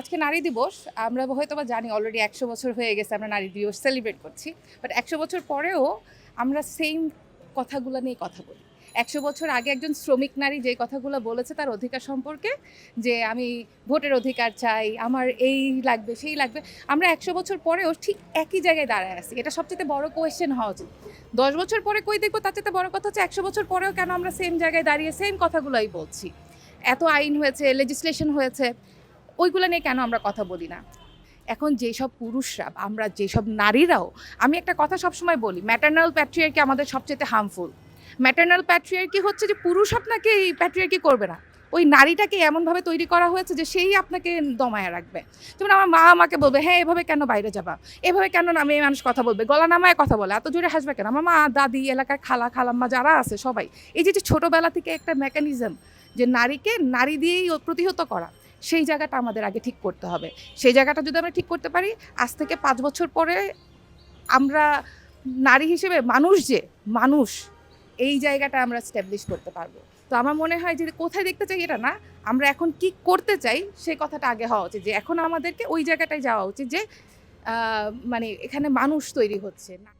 আজকে নারী দিবস। আমরা হয়তোবা জানি অলরেডি ১০০ বছর হয়ে গেছে আমরা নারী দিবস সেলিব্রেট করছি। বাট ১০০ বছর পরেও আমরা সেইম কথাগুলো নিয়ে কথা বলি। ১০০ বছর আগে একজন শ্রমিক নারী যে কথাগুলো বলেছে তার অধিকার সম্পর্কে, যে আমি ভোটের অধিকার চাই, আমার এই লাগবে, সেই লাগবে। আমরা ১০০ বছর পরেও ঠিক একই জায়গায় দাঁড়ায় আছি। এটা সবচেয়ে বড় কোয়েশ্চেন হওয়া উচিত। ১০ বছর পরে কই দেখব, তার চাইতে বড় কথা হচ্ছে ১০০ বছর পরেও কেন আমরা সেম জায়গায় দাঁড়িয়ে সেম কথাগুলোই বলছি। এত আইন হয়েছে, লেজিসলেশন হয়েছে, ওইগুলো নিয়ে কেন আমরা কথা বলি না? এখন যেসব পুরুষরা, আমরা যেসব নারীরাও, আমি একটা কথা সবসময় বলি, ম্যাটারনাল প্যাট্রিয়ার্কি আমাদের সবচেয়ে হার্মফুল। ম্যাটারনাল প্যাট্রিয়ার্কি হচ্ছে যে পুরুষ আপনাকে এই প্যাট্রিয়ার্কি করবে না, ওই নারীটাকে এমনভাবে তৈরি করা হয়েছে যে সেই আপনাকে দমায়া রাখবে। যেমন আমার মা আমাকে বলবে, হ্যাঁ এভাবে কেন বাইরে যাবা, এভাবে কেন না মেয়ে মানুষ কথা বলবে, গলা নামায় কথা বলে, এত জোরে হাসবে কেন। আমার মা, দাদি, এলাকার খালা খালাম্মা যারা আছে সবাই, এই যে ছোটোবেলা থেকে একটা মেকানিজম যে নারীকে নারী দিয়েই প্রতিহত করা, সেই জায়গাটা আমাদের আগে ঠিক করতে হবে। সেই জায়গাটা যদি আমরা ঠিক করতে পারি, আজ থেকে ৫ বছর পরে আমরা নারী হিসেবে মানুষ, এই জায়গাটা আমরা স্ট্যাবলিশ করতে পারবো। তো আমার মনে হয় যে কোথায় দেখতে চাই এটা না, আমরা এখন কি করতে চাই সেই কথাটা আগে হওয়া উচিত, যে এখন আমাদেরকে ওই জায়গাটায় যাওয়া উচিত যে মানে এখানে মানুষ তৈরি হচ্ছে না।